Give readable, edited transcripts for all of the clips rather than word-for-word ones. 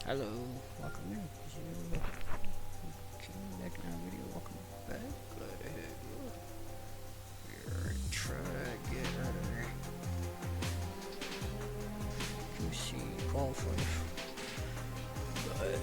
Hello, welcome in. Came back in our video, welcome back. Glad to have you. We're trying to get our QC qualified. But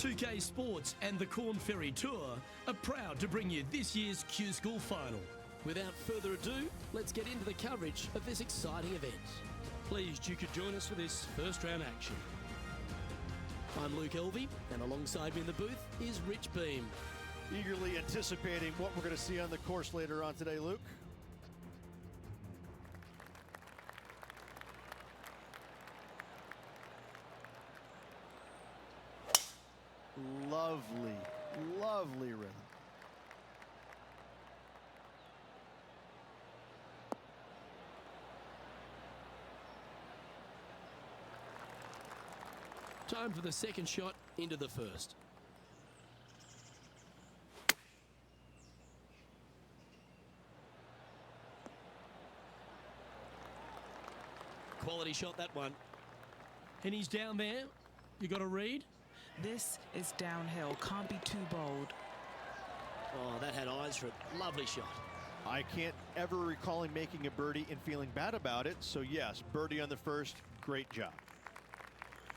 ep3 Sports and the Korn Ferry Tour are proud to bring you this year's Q-School Final. Without further ado, let's get into the coverage of this exciting event. Pleased you could join us for this first round action. I'm Luke Elvey, and alongside me in the booth is Rich Beam. Eagerly anticipating what we're going to see on the course later on today, Luke. Lovely, lovely rhythm. Time for the second shot into the first. Quality shot, that one. And he's down there. You got a read? This is downhill, can't be too bold. Oh, that had eyes for it. Lovely shot. I can't ever recall him making a birdie and feeling bad about it. So yes, birdie on the first, great job.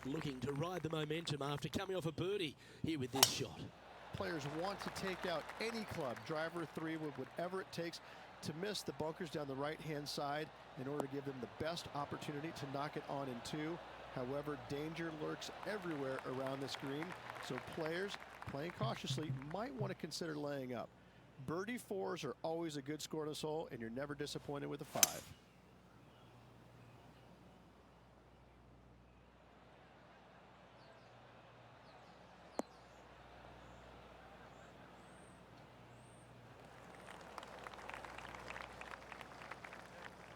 Looking to ride the momentum after coming off a birdie here with this shot. Players want to take out any club, driver, three, with whatever it takes to miss the bunkers down the right-hand side in order to give them the best opportunity to knock it on in two. However, danger lurks everywhere around this green, so players playing cautiously might want to consider laying up. Birdie fours are always a good score in this hole, and you're never disappointed with a five.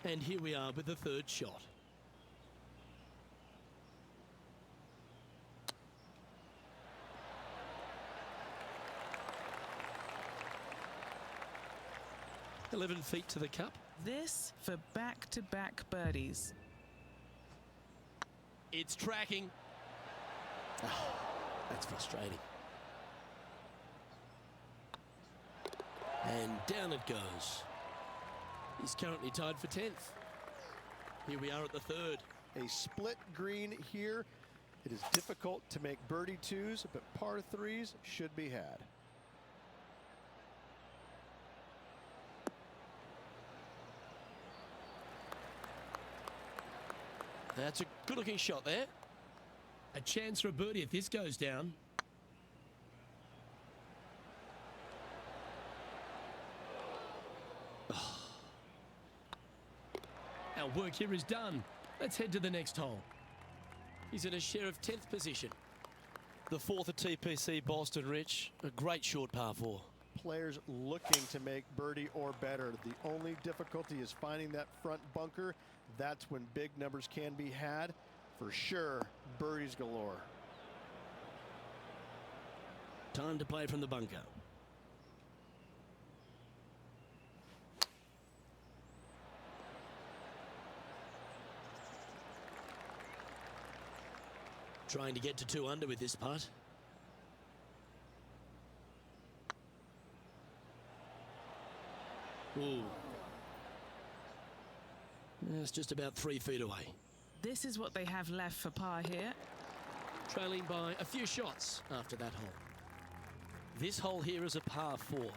And here we are with the third shot. "11 feet to the cup." This for back-to-back birdies. It's tracking. Oh, that's frustrating. And down it goes. He's currently tied for 10th. Here we are at the third. A split green here. It is difficult to make birdie twos, but par threes should be had. That's a good-looking shot there. A chance for a birdie if this goes down. Our work here is done. Let's head to the next hole. He's in a share of 10th position. The fourth at TPC Boston, Rich. A great short par four. Players looking to make birdie or better. The only difficulty is finding that front bunker. That's when big numbers can be had. For sure, birdies galore. Time to play from the bunker. Trying to get to 2 under with this putt. Ooh. It's just about 3 feet away. This is what they have left for par here. Trailing by a few shots after that hole. This hole here is a par 4.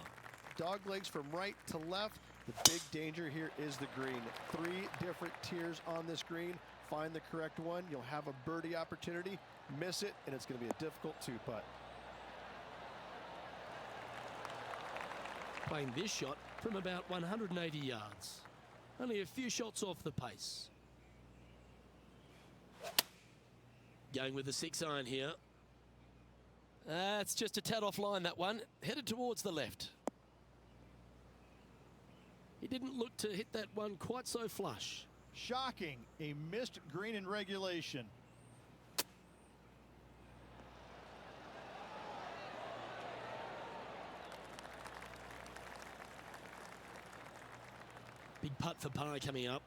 Dog legs from right to left. The big danger here is the green. 3 different tiers on this green. Find the correct one. You'll have a birdie opportunity. Miss it, and it's going to be a difficult 2-putt. Playing this shot from about 180 yards. Only a few shots off the pace. Going with the 6-iron here. It's just a tad offline, that one. Headed towards the left. He didn't look to hit that one quite so flush. Shocking, a missed green in regulation. Big putt for par coming up.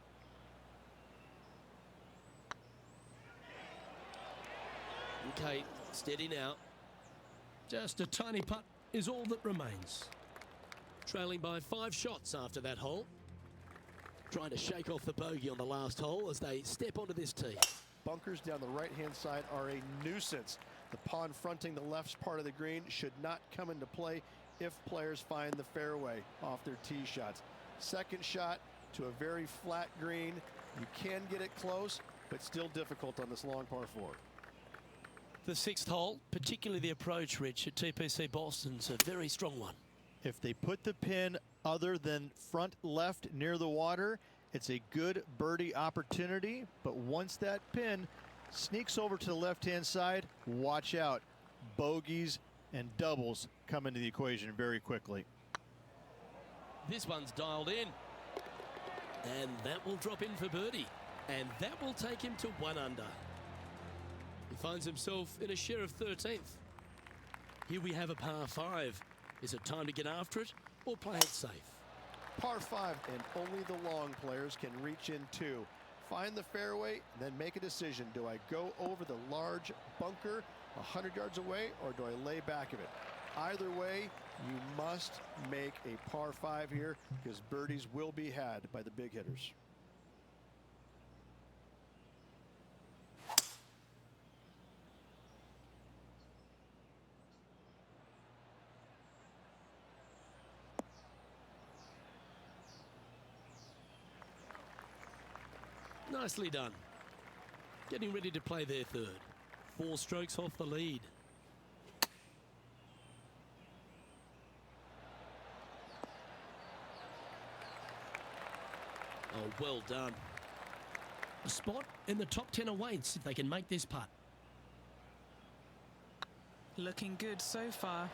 Okay, steady now. Just a tiny putt is all that remains. Trailing by 5 shots after that hole. Trying to shake off the bogey on the last hole as they step onto this tee. Bunkers down the right-hand side are a nuisance. The pond fronting the left part of the green should not come into play if players find the fairway off their tee shots. Second shot to a very flat green. You can get it close, but still difficult on this long par 4. The 6th hole, particularly the approach, Rich, at TPC Boston's a very strong one. If they put the pin other than front left near the water, it's a good birdie opportunity. But once that pin sneaks over to the left-hand side, watch out. Bogeys and doubles come into the equation very quickly. This one's dialed in. And that will drop in for birdie. And that will take him to 1 under. He finds himself in a share of 13th. Here we have a par 5. Is it time to get after it or play it safe? Par 5, and only the long players can reach in 2. Find the fairway, and then make a decision. Do I go over the large bunker 100 yards away, or do I lay back of it? Either way, you must make a par 5 here, because birdies will be had by the big hitters. Nicely done. Getting ready to play their 3rd. 4 strokes off the lead. Oh, well done. A spot in the top 10 awaits if they can make this putt. Looking good so far.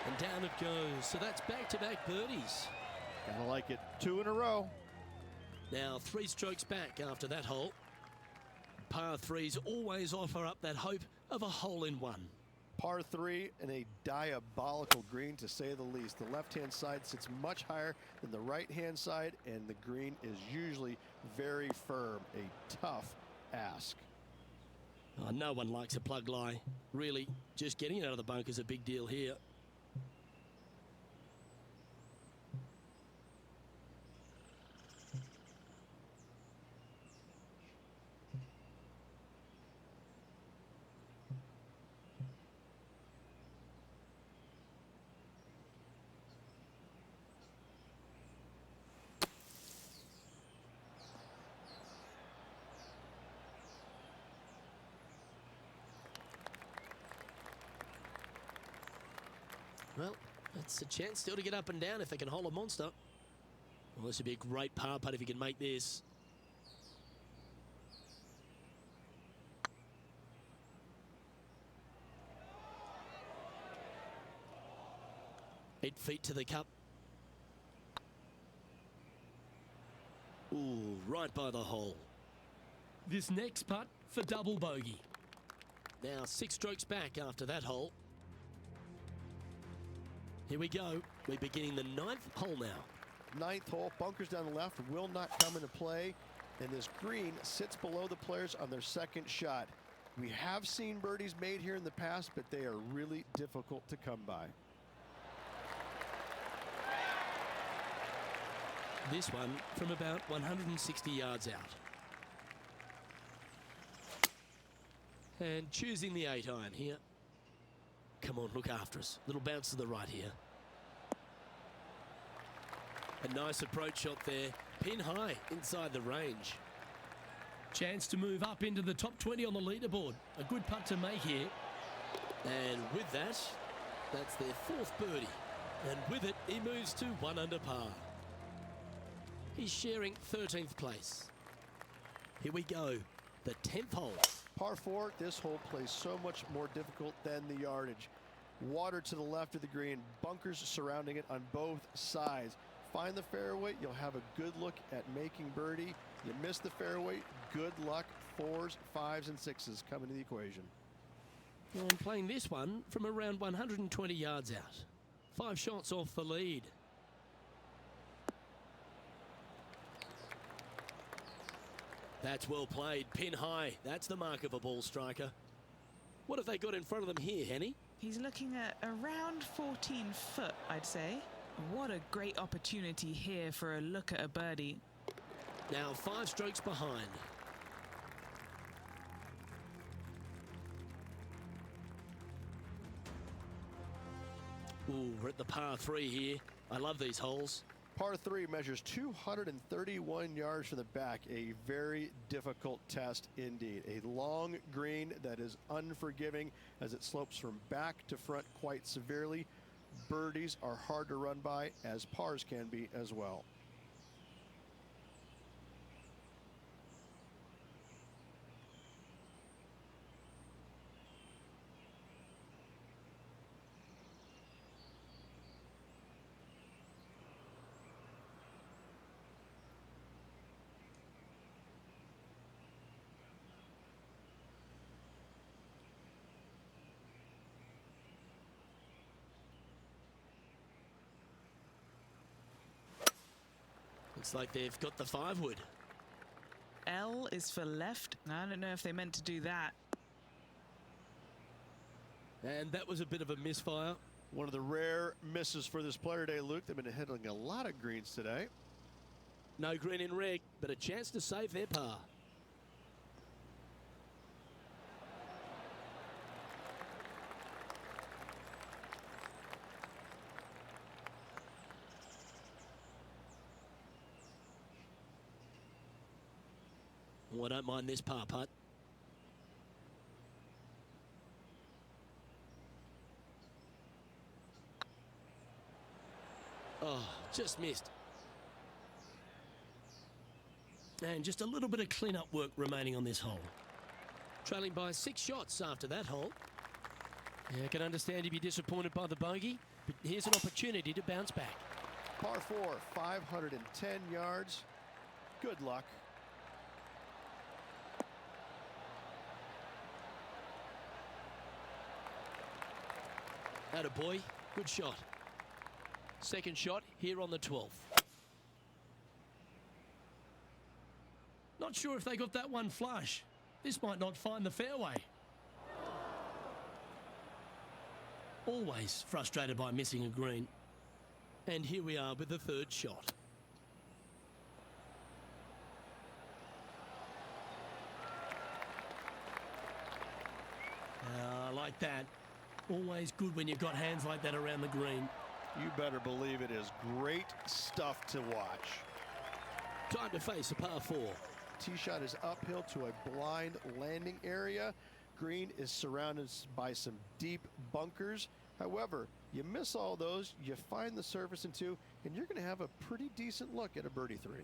And down it goes. So that's back-to-back birdies. Kinda like it. 2 in a row. Now 3 strokes back after that hole. Par 3s always offer up that hope of a hole-in-one. Par 3 and a diabolical green, to say the least. The left-hand side sits much higher than the right-hand side, and the green is usually very firm. A tough ask. Oh, no one likes a plug lie. Really, just getting it out of the bunker is a big deal here. Well, that's a chance still to get up and down if they can hold a monster. Well, this would be a great par putt if he can make this. Eight feet to the cup. Ooh, right by the hole. This next putt for double bogey. Now 6 strokes back after that hole. Here we go. We're beginning the 9th hole now. 9th hole, bunkers down the left will not come into play, and this green sits below the players on their 2nd shot. We have seen birdies made here in the past, but they are really difficult to come by. This one from about 160 yards out. And choosing the 8-iron here. Come on, look after us. Little bounce to the right here. A nice approach shot there. Pin high inside the range. Chance to move up into the top 20 on the leaderboard. A good putt to make here. And with that, that's their 4th birdie. And with it, he moves to 1 under par. He's sharing 13th place. Here we go. The 10th hole. Par 4, this hole plays so much more difficult than the yardage. Water to the left of the green, bunkers surrounding it on both sides. Find the fairway, you'll have a good look at making birdie. You miss the fairway, good luck. 4s, 5s, and 6s come into the equation. And playing this one from around 120 yards out. 5 shots off the lead. That's well played, pin high. That's the mark of a ball striker. What have they got in front of them here, Henny? He's looking at around 14 foot, I'd say. What a great opportunity here for a look at a birdie. Now 5 strokes behind. Ooh, we're at the par 3 here. I love these holes. Par 3 measures 231 yards from the back. A very difficult test indeed. A long green that is unforgiving as it slopes from back to front quite severely. Birdies are hard to run by, as pars can be as well. Looks like they've got the 5-wood. L is for left. I don't know if they meant to do that. And that was a bit of a misfire. One of the rare misses for this player today, Luke. They've been hitting a lot of greens today. No green in red, but a chance to save their par. Oh, I don't mind this par putt. Oh, just missed. And just a little bit of clean-up work remaining on this hole. Trailing by 6 shots after that hole. Yeah, I can understand you'd be disappointed by the bogey, but here's an opportunity to bounce back. Par 4, 510 yards. Good luck. Attaboy, good shot. Second shot here on the 12th. Not sure if they got that one flush. This might not find the fairway. Always frustrated by missing a green. And here we are with the 3rd shot. I like that. Always good when you've got hands like that around the green. You better believe it is great stuff to watch. Time to face a par 4. Tee shot is uphill to a blind landing area. Green is surrounded by some deep bunkers. However, you miss all those, you find the surface in 2, and you're going to have a pretty decent look at a birdie 3.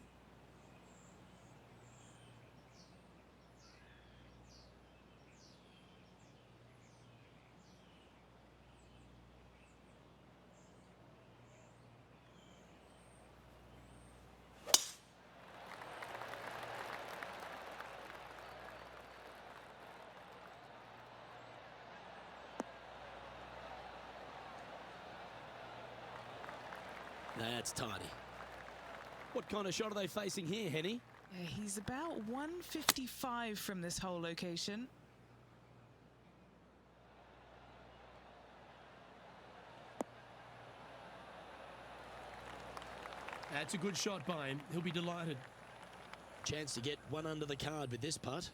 That's tidy. What kind of shot are they facing here, Henny? He's about 155 from this hole location. That's a good shot by him. He'll be delighted. Chance to get one under the card with this putt.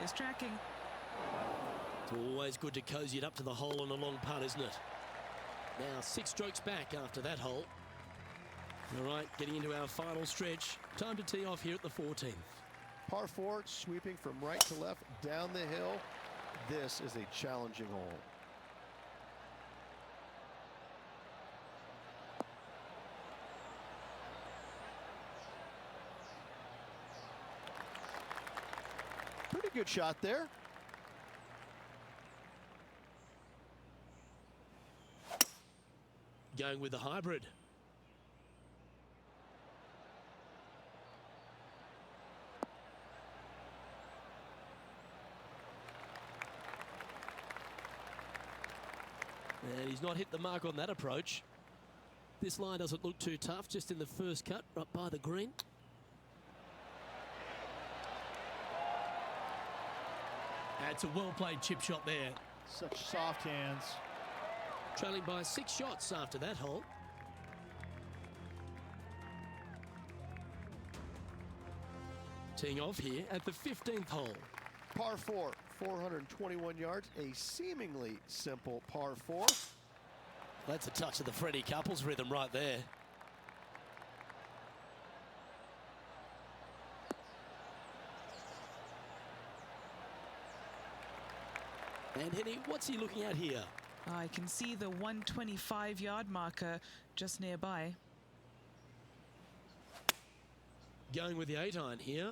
It's tracking. It's always good to cozy it up to the hole on a long putt, isn't it? Now 6 strokes back after that hole. All right, getting into our final stretch. Time to tee off here at the 14th. Par 4, sweeping from right to left down the hill. This is a challenging hole. Pretty good shot there. Going with the hybrid. And he's not hit the mark on that approach. This line doesn't look too tough, just in the first cut, right by the green. That's a well-played chip shot there. Such soft hands. Trailing by 6 shots after that hole. Teeing off here at the 15th hole. Par 4, 421 yards, a seemingly simple par 4. That's a touch of the Freddie Couples rhythm right there. And Henny, what's he looking at here? I can see the 125-yard marker just nearby. Going with the 8-iron here.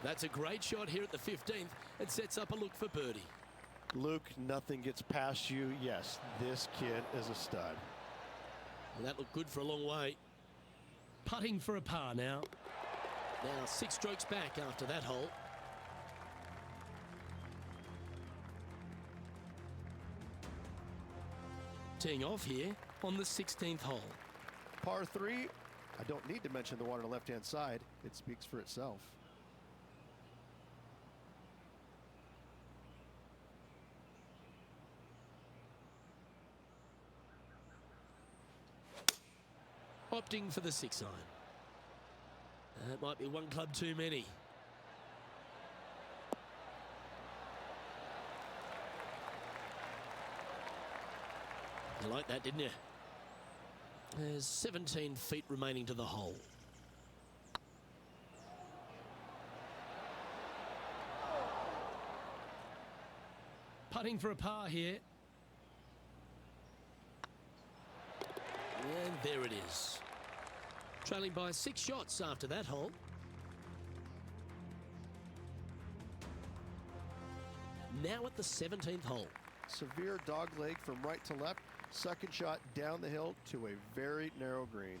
That's a great shot here at the 15th. It sets up a look for birdie. Luke, nothing gets past you. Yes, this kid is a stud. Well, that looked good for a long way. Putting for a par now. Now 6 strokes back after that hole. Teeing off here on the 16th hole. Par 3, I don't need to mention the one on the left-hand side. It speaks for itself. Opting for the 6-iron. That might be one club too many. You like that, didn't you? There's 17 feet remaining to the hole. Putting for a par here. And there it is. Trailing by 6 shots after that hole. Now at the 17th hole. Severe dog leg from right to left. Second shot down the hill to a very narrow green.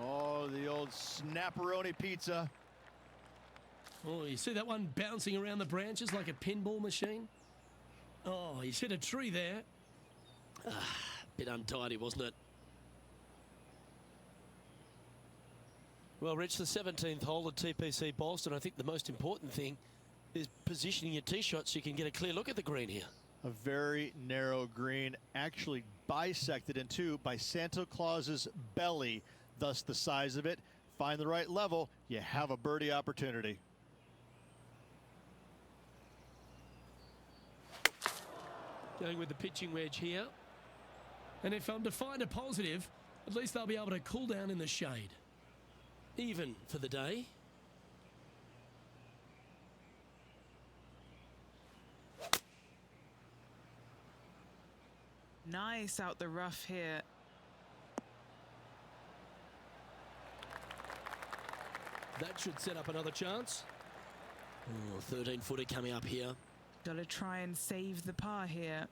Oh, the old snapperoni pizza. Oh, you see that one bouncing around the branches like a pinball machine? Oh, he's hit a tree there. Bit untidy, wasn't it? Well, Rich, the 17th hole at TPC Boston, I think the most important thing is positioning your tee shots so you can get a clear look at the green here. A very narrow green, actually bisected in two by Santa Claus's belly, thus the size of it. Find the right level, you have a birdie opportunity. Going with the pitching wedge here. And if I'm to find a positive, at least they'll be able to cool down in the shade. Even for the day. Nice out the rough here. That should set up another chance. Oh, 13-footer coming up here. Gotta try and save the par here.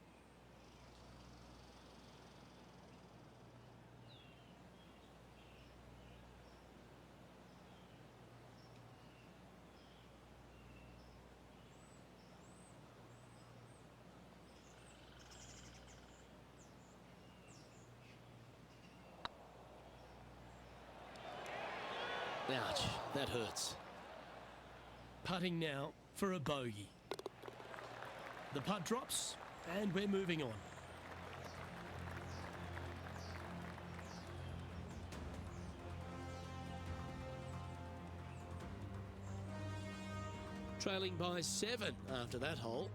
Ouch, that hurts. Putting now for a bogey. The putt drops, and we're moving on. Trailing by 7 after that hole.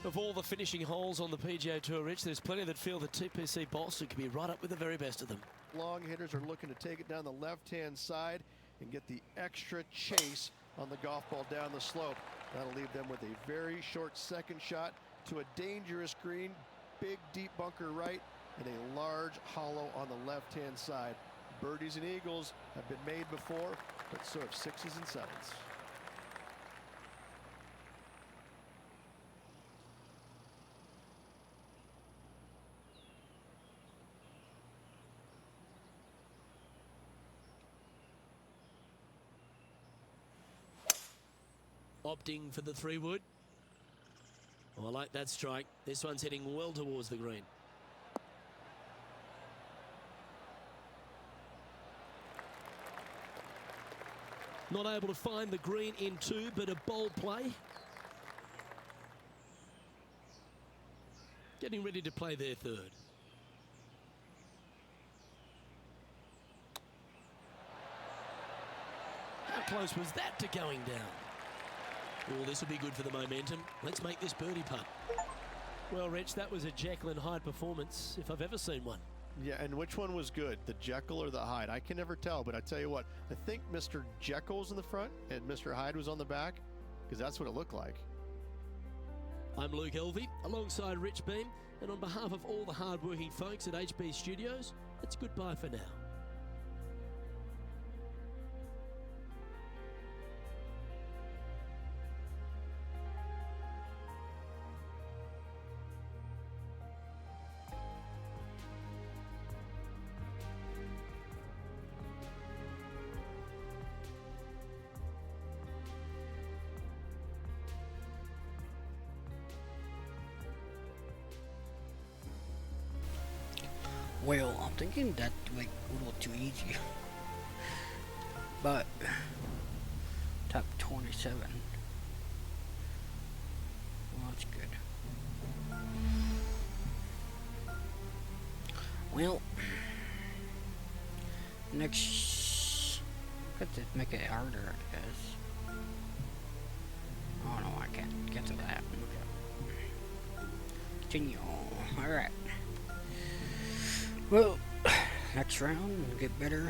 Of all the finishing holes on the PGA Tour, Rich, there's plenty that feel that TPC Boston could be right up with the very best of them. Long hitters are looking to take it down the left-hand side and get the extra chase on the golf ball down the slope. That'll leave them with a very short second shot to a dangerous green, big deep bunker right, and a large hollow on the left-hand side. Birdies and eagles have been made before, but so have 6s and 7s. Opting for the 3-wood. Oh, I like that strike. This one's heading well towards the green. Not able to find the green in 2, but a bold play. Getting ready to play their 3rd. How close was that to going down? Oh, this will be good for the momentum. Let's make this birdie putt. Well, Rich, that was a Jekyll and Hyde performance, if I've ever seen one. Yeah, and which one was good, the Jekyll or the Hyde? I can never tell, but I tell you what, I think Mr. Jekyll was in the front and Mr. Hyde was on the back, because that's what it looked like. I'm Luke Elvey, alongside Rich Beam, and on behalf of all the hard-working folks at HB Studios, it's goodbye for now. Well, I'm thinking that like a little too easy. But top 27. Well, that's good. Well, next, got to make it harder, I guess. Oh no, I can't get to that. Continue. All right. Well, next round, we'll get better.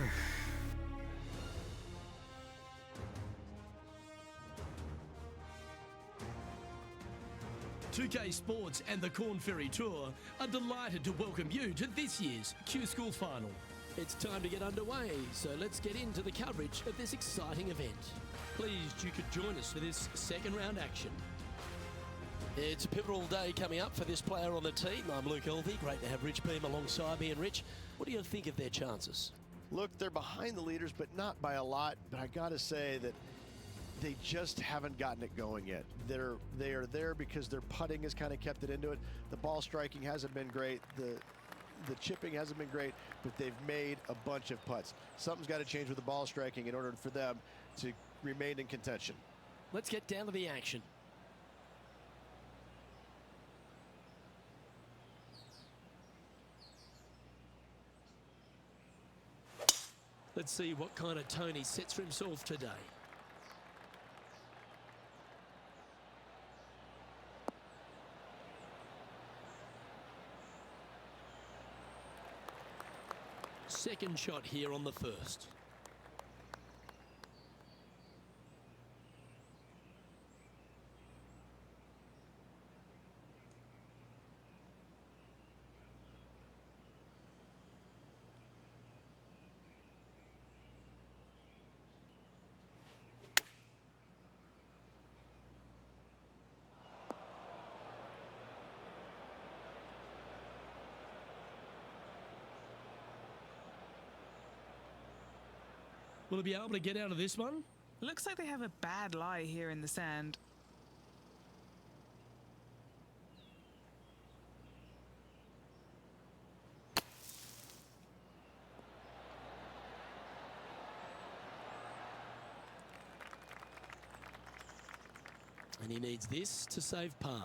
.2K Sports and the Korn Ferry Tour are delighted to welcome you to this year's Q School Final. It's time to get underway, so let's get into the coverage of this exciting event. Pleased you could join us for this second round action. It's a pivotal day coming up for this player on the team. I'm Luke Elvey. Great to have Rich Beam alongside me. And Rich, what do you think of their chances? Look, they're behind the leaders, but not by a lot. But I got to say that they just haven't gotten it going yet. They are there because their putting has kind of kept it into it. The ball striking hasn't been great. The chipping hasn't been great, but they've made a bunch of putts. Something's got to change with the ball striking in order for them to remain in contention. Let's get down to the action. Let's see what kind of tone he sets for himself today. Second shot here on the first. Will he be able to get out of this one? Looks like they have a bad lie here in the sand. And he needs this to save par.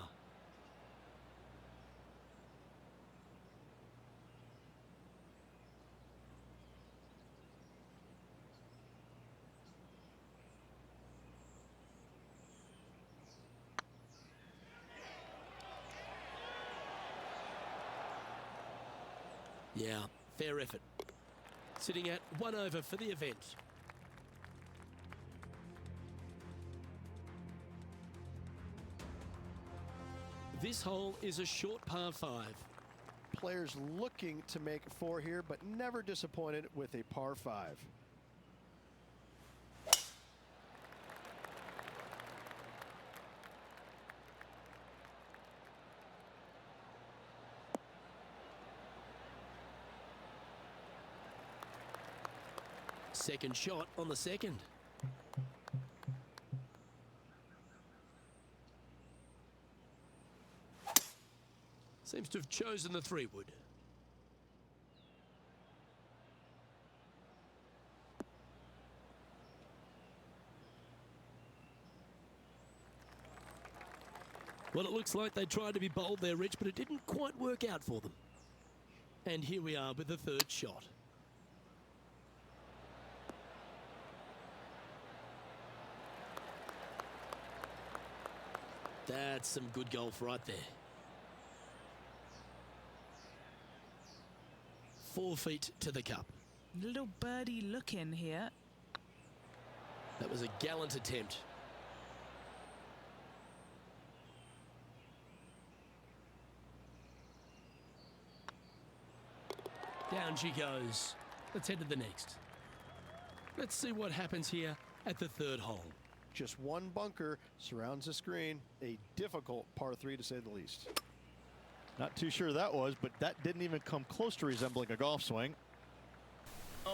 Yeah, fair effort. Sitting at 1 over for the event. This hole is a short par 5. Players looking to make 4 here, but never disappointed with a par 5. Second shot on the second. Seems to have chosen the 3-wood. Well, it looks like they tried to be bold there, Rich, but it didn't quite work out for them. And here we are with the third shot. That's some good golf right there. 4 feet to the cup. Little birdie look in here. That was a gallant attempt. Down she goes. Let's head to the next. Let's see what happens here at the third hole. Just one bunker surrounds the screen. A difficult par 3 to say the least. Not too sure that was, but that didn't even come close to resembling a golf swing.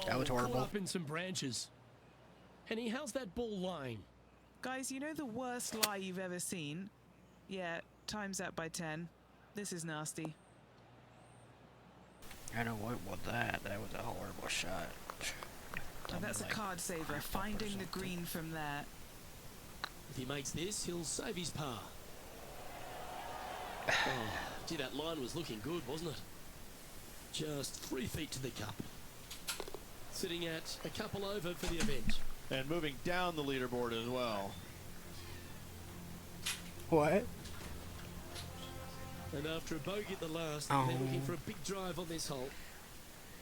That was horrible. Caught up in some branches. Henny, how's that ball lying? Guys, you know the worst lie you've ever seen? Yeah, times that by 10. This is nasty. I know what was that. That was a horrible shot. Oh, that's a card saver. Finding the green from there. If he makes this, he'll save his par. Oh, gee, that line was looking good, wasn't it? Just 3 feet to the cup. Sitting at a couple over for the event. And moving down the leaderboard as well. What? And after a bogey at the last, Oh. they're looking for a big drive on this hole.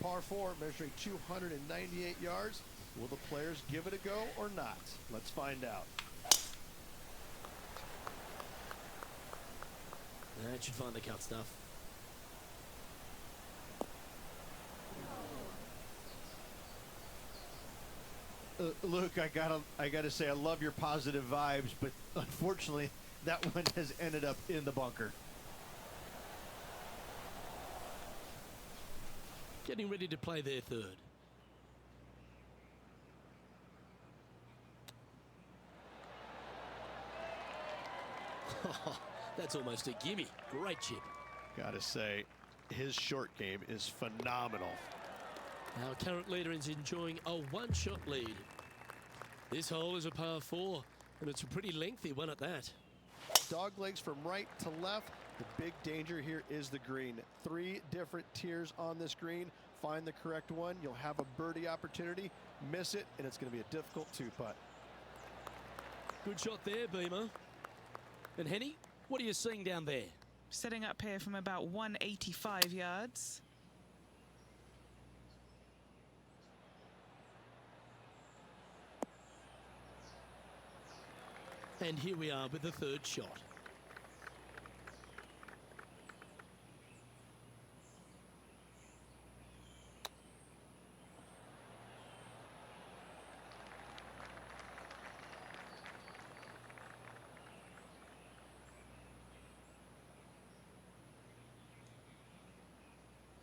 Par 4 measuring 298 yards. Will the players give it a go or not? Let's find out. That should find the cut stuff. Luke, I gotta say I love your positive vibes, but unfortunately that one has ended up in the bunker. Getting ready to play their third. That's almost a gimme. Great chip. Gotta say, his short game is phenomenal. Our current leader is enjoying a one-shot lead. This hole is a par 4, and it's a pretty lengthy one at that. Dog legs from right to left. The big danger here is the green. 3 different tiers on this green. Find the correct one. You'll have a birdie opportunity. Miss it, and it's going to be a difficult 2-putt. Good shot there, Beamer. And Henny, what are you seeing down there? Setting up here from about 185 yards. And here we are with the third shot.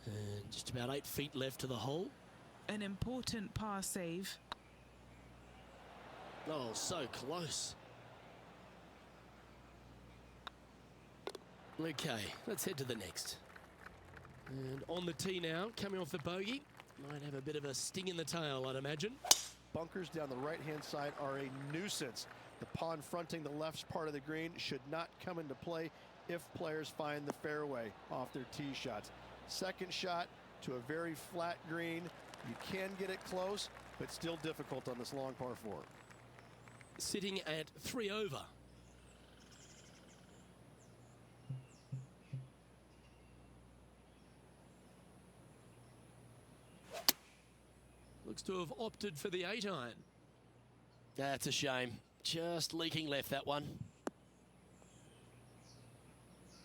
And just about 8 feet left to the hole. An important par save. Oh, so close. Okay, let's head to the next. And on the tee now, coming off the bogey. Might have a bit of a sting in the tail, I'd imagine. bunkers down the right-hand side are a nuisance. The pond fronting the left part of the green should not come into play if players find the fairway off their tee shots. Second shot to a very flat green. You can get it close, but still difficult on this long par 4. Sitting at 3 over. Looks to have opted for the 8-iron. That's a shame. Just leaking left, that one.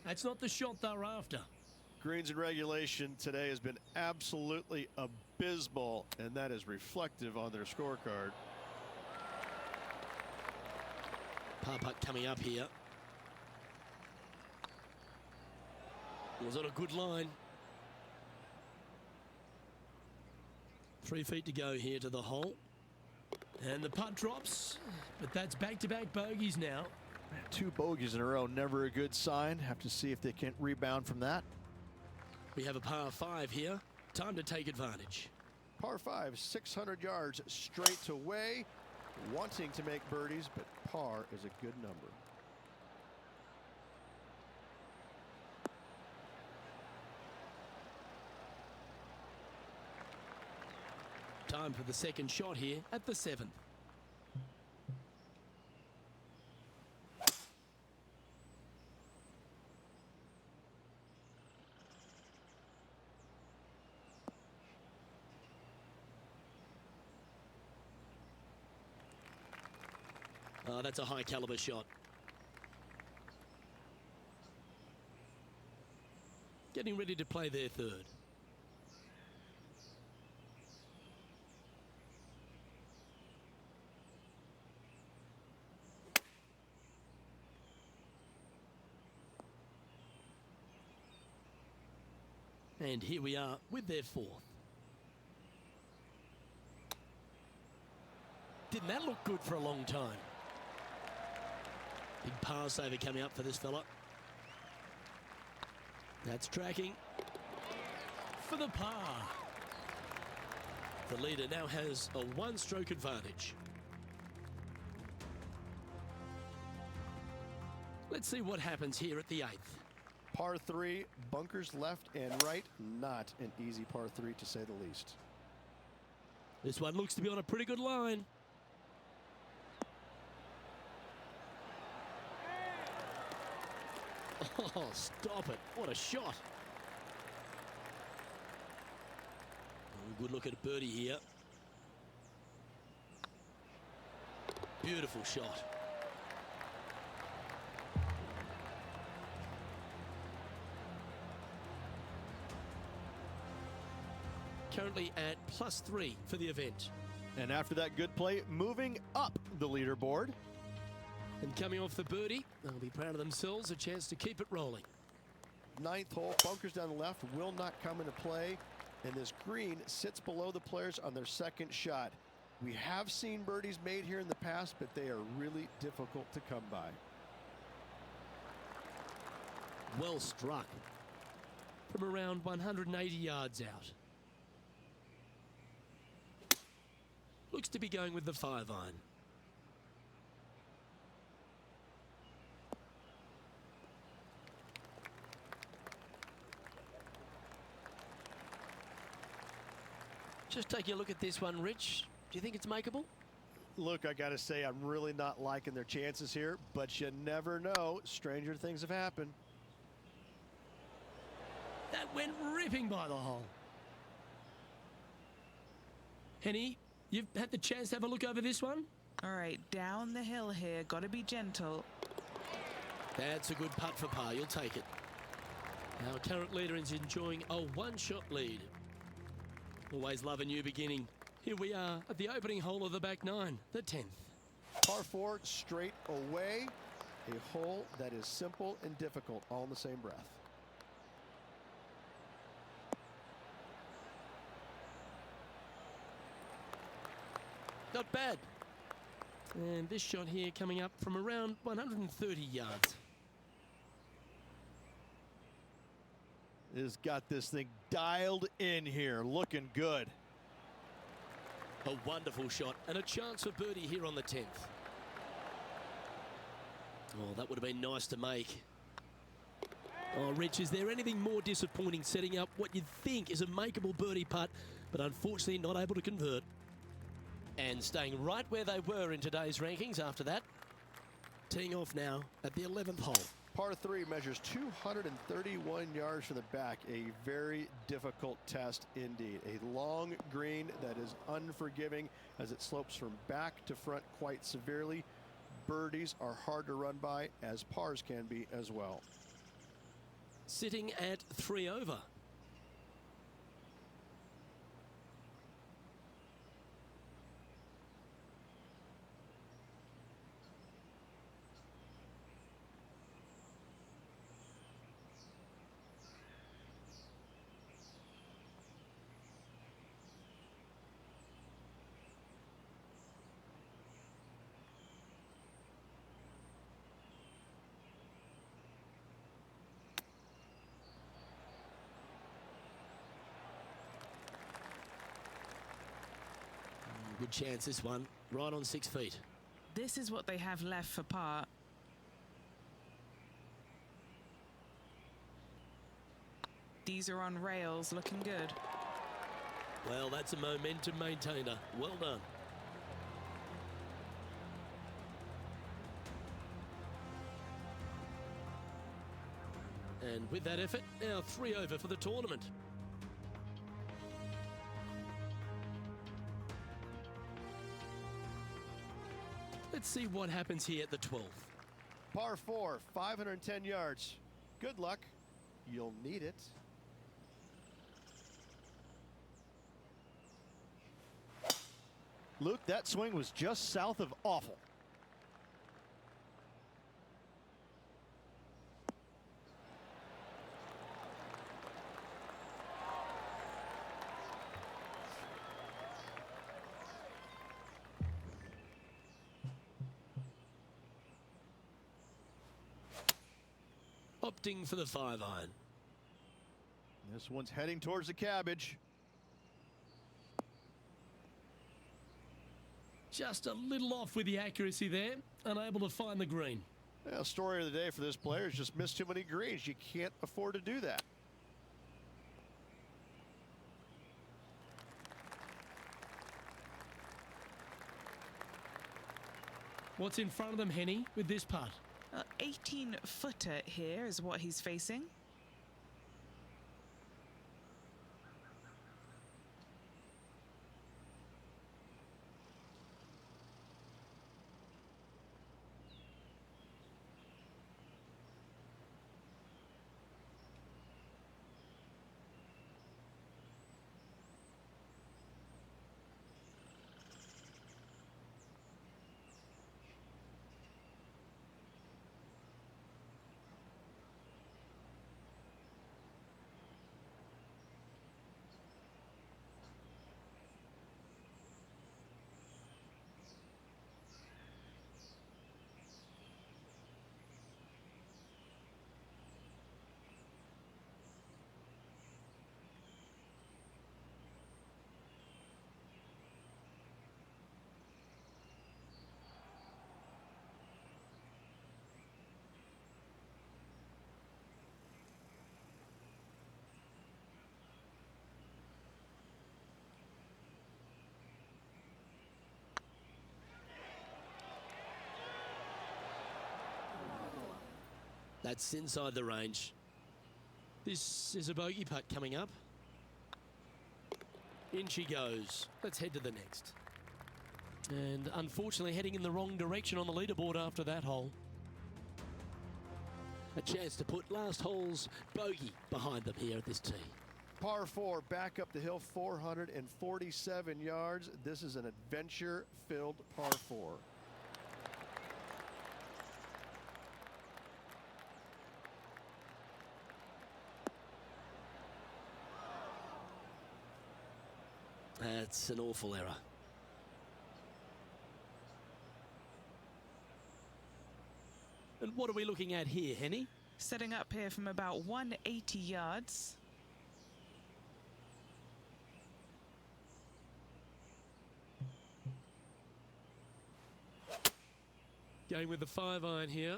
That's not the shot they're after. Greens in regulation today has been absolutely abysmal, and that is reflective on their scorecard. Par putt coming up here. Was on a good line. 3 feet to go here to the hole. And the putt drops, but that's back-to-back bogeys now. 2 bogeys in a row, never a good sign. Have to see if they can rebound from that. We have a par 5 here. Time to take advantage. Par 5, 600 yards straight away. Wanting to make birdies, but par is a good number. Time for the second shot here at the 7th. Oh, that's a high caliber shot. Getting ready to play their third. And here we are with their 4th. Didn't that look good for a long time? Big par saver coming up for this fella. That's tracking for the par. The leader now has a 1-stroke advantage. Let's see what happens here at the 8th. Par 3, bunkers left and right. Not an easy par 3 to say the least. This one looks to be on a pretty good line. Oh, stop it. What a shot. Oh, good look at a birdie here. Beautiful shot. Currently at +3 for the event. And after that good play, moving up the leaderboard. And coming off the birdie, they'll be proud of themselves, a chance to keep it rolling. 9th hole, bunkers down the left will not come into play, and this green sits below the players on their second shot. We have seen birdies made here in the past, but they are really difficult to come by. Well struck from around 180 yards out. Looks to be going with the 5-iron. Just taking a look at this one, Rich. Do you think it's makeable? Look, I got to say, I'm really not liking their chances here, but you never know. Stranger things have happened. That went ripping by the hole. Henny, you've had the chance to have a look over this one? All right, down the hill here. Got to be gentle. That's a good putt for par. You'll take it. Our current leader is enjoying a 1-shot lead. Always love a new beginning. Here we are at the opening hole of the back 9, the 10th. Par 4 straight away. A hole that is simple and difficult all in the same breath. Not bad. And this shot here coming up from around 130 yards. Has got this thing dialed in here, looking good. A wonderful shot and a chance for birdie here on the 10th. Oh, that would have been nice to make. Oh, Rich, is there anything more disappointing setting up what you'd think is a makeable birdie putt, but unfortunately not able to convert? And staying right where they were in today's rankings after that. Teeing off now at the 11th hole. Par 3 measures 231 yards from the back. A very difficult test indeed. A long green that is unforgiving as it slopes from back to front quite severely. Birdies are hard to run by, as pars can be as well. Sitting at 3 over. Good chance this one, right on 6 feet. This is what they have left for par. These are on rails, looking good. Well, that's a momentum maintainer. Well done. And with that effort, now 3 over for the tournament. Let's see what happens here at the 12th. Par 4, 510 yards. Good luck. You'll need it. Luke, that swing was just south of awful. Opting for the 5-iron. This one's heading towards the cabbage. Just a little off with the accuracy there, unable to find the green. Yeah, story of the day for this player is just missed too many greens. You can't afford to do that. What's in front of them, Henny, with this putt? 18-footer here is what he's facing. That's inside the range. This is a bogey putt coming up. In she goes. Let's head to the next. And unfortunately heading in the wrong direction on the leaderboard after that hole. A chance to put last hole's bogey behind them here at this tee. Par 4, back up the hill, 447 yards. This is an adventure-filled par 4. That's an awful error. And what are we looking at here, Henny? Setting up here from about 180 yards. Going with the 5-iron here.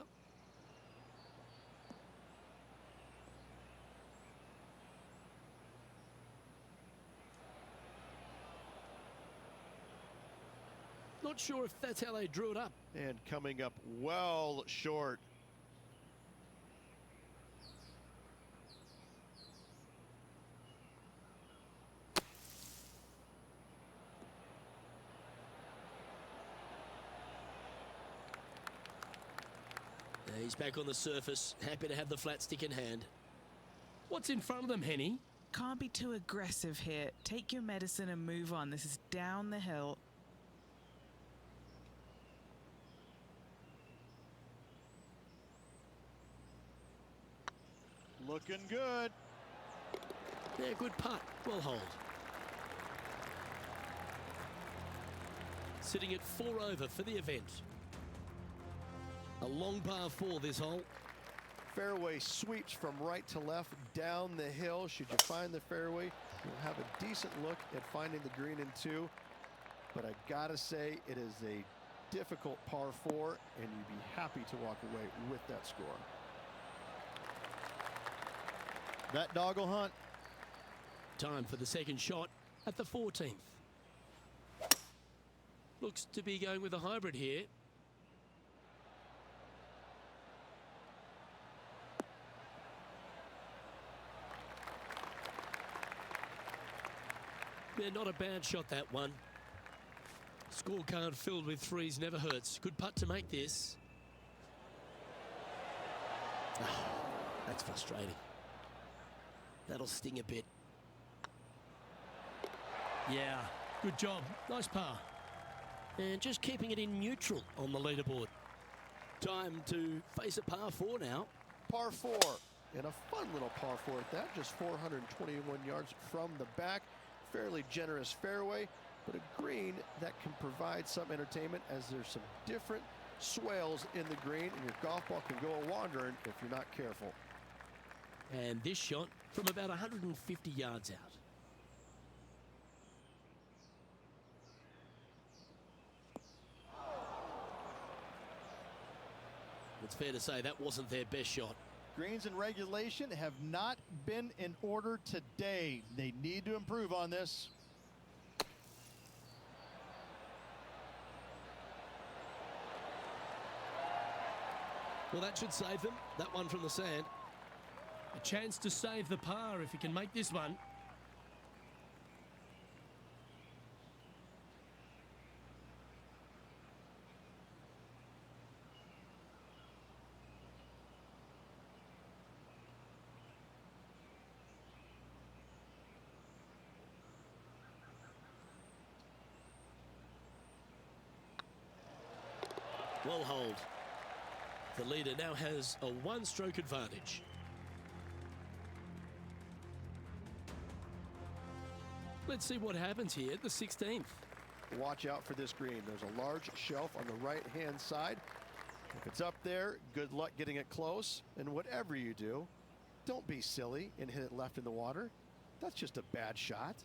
Not sure if that's how they drew it up. And coming up well short. He's back on the surface, happy to have the flat stick in hand. What's in front of them, Henny? Can't be too aggressive here. Take your medicine and move on. This is down the hill. Looking good. Yeah, good putt. Well hold. Sitting at 4 over for the event. A long par 4 this hole. Fairway sweeps from right to left down the hill. Should you find the fairway, you'll have a decent look at finding the green in 2. But I gotta say, it is a difficult par 4, and you'd be happy to walk away with that score. That dog will hunt. Time for the second shot at the 14th. Looks to be going with a hybrid here. Yeah, not a bad shot, that one. Scorecard filled with 3s never hurts. Good putt to make this. Oh, that's frustrating. That'll sting a bit. Yeah, good job. Nice par. And just keeping it in neutral on the leaderboard. Time to face a par 4 now. Par 4, and a fun little par 4 at that. Just 421 yards from the back. Fairly generous fairway, but a green that can provide some entertainment as there's some different swales in the green, and your golf ball can go a-wandering if you're not careful. And this shot from about 150 yards out. It's fair to say that wasn't their best shot. Greens in regulation have not been in order today. They need to improve on this. Well, that should save them. That one from the sand. A chance to save the par if he can make this one. Well hold. The leader now has a 1-stroke advantage. Let's see what happens here at the 16th. Watch out for this green. There's a large shelf on the right-hand side. If it's up there, good luck getting it close. And whatever you do, don't be silly and hit it left in the water. That's just a bad shot.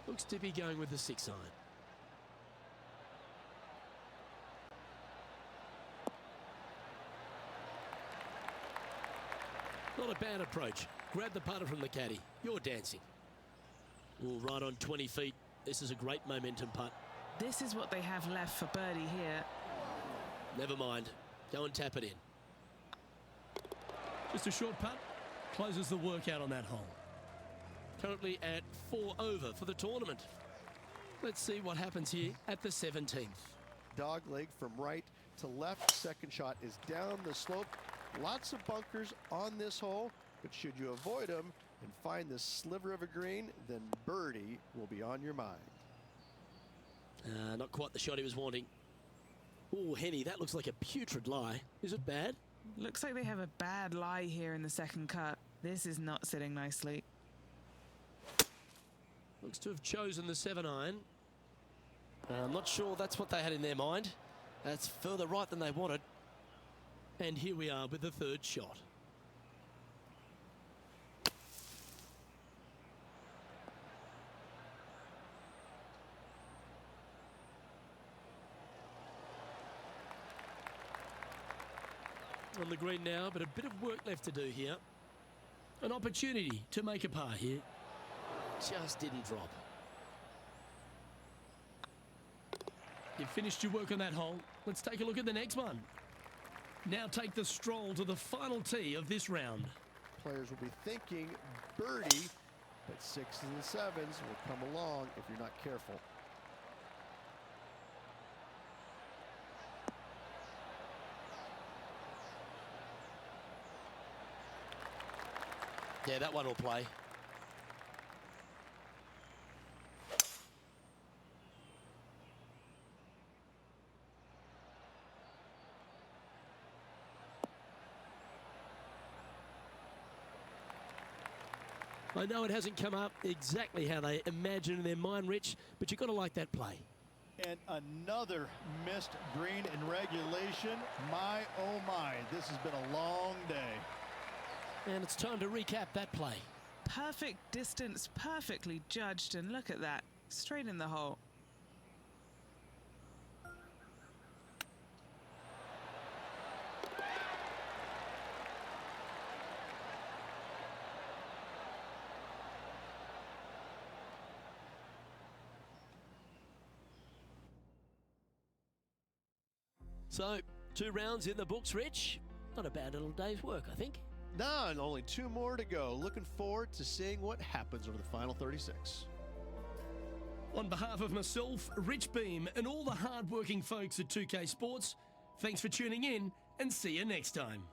Looks to be going with the 6-iron. Not a bad approach. Grab the putter from the caddy. You're dancing. All right on 20 feet. This is a great momentum putt. This is what they have left for birdie here. Never mind. Go and tap it in. Just a short putt. Closes the workout on that hole. Currently at 4 over for the tournament. Let's see what happens here at the 17th. Dog leg from right to left. Second shot is down the slope. Lots of bunkers on this hole, but should you avoid them and find this sliver of a green, then birdie will be on your mind. Not quite the shot he was wanting. Oh, Henny, that looks like a putrid lie. Is it bad? Looks like they have a bad lie here in the second cut. This is not sitting nicely. Looks to have chosen the 7-iron. I'm not sure that's what they had in their mind. That's further right than they wanted. And here we are with the third shot. On the green now, but a bit of work left to do here. An opportunity to make a par here. Just didn't drop. You've finished your work on that hole. Let's take a look at the next one. Now take the stroll to the final tee of this round. Players will be thinking birdie, but 6s and 7s will come along if you're not careful. Yeah, that one will play. I know it hasn't come up exactly how they imagined in their mind, Rich, but you've got to like that play. And another missed green in regulation. My, oh my, this has been a long day. And it's time to recap that play. Perfect distance, perfectly judged, and look at that. Straight in the hole. So, 2 rounds in the books, Rich. Not a bad little day's work, I think. No, and only 2 more to go. Looking forward to seeing what happens over the final 36. On behalf of myself, Rich Beam, and all the hard-working folks at 2K Sports, thanks for tuning in, and see you next time.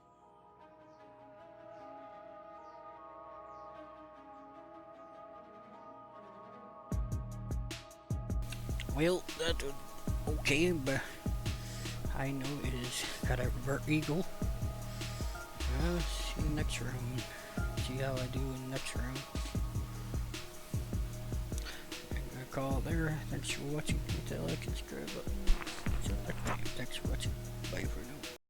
Well, that was okay, but I know it is got a revert eagle. I'll see you next round. See how I do in the next round. I'm gonna call it there. Thanks for watching. Hit that like and subscribe button. Thanks for watching. Bye for now.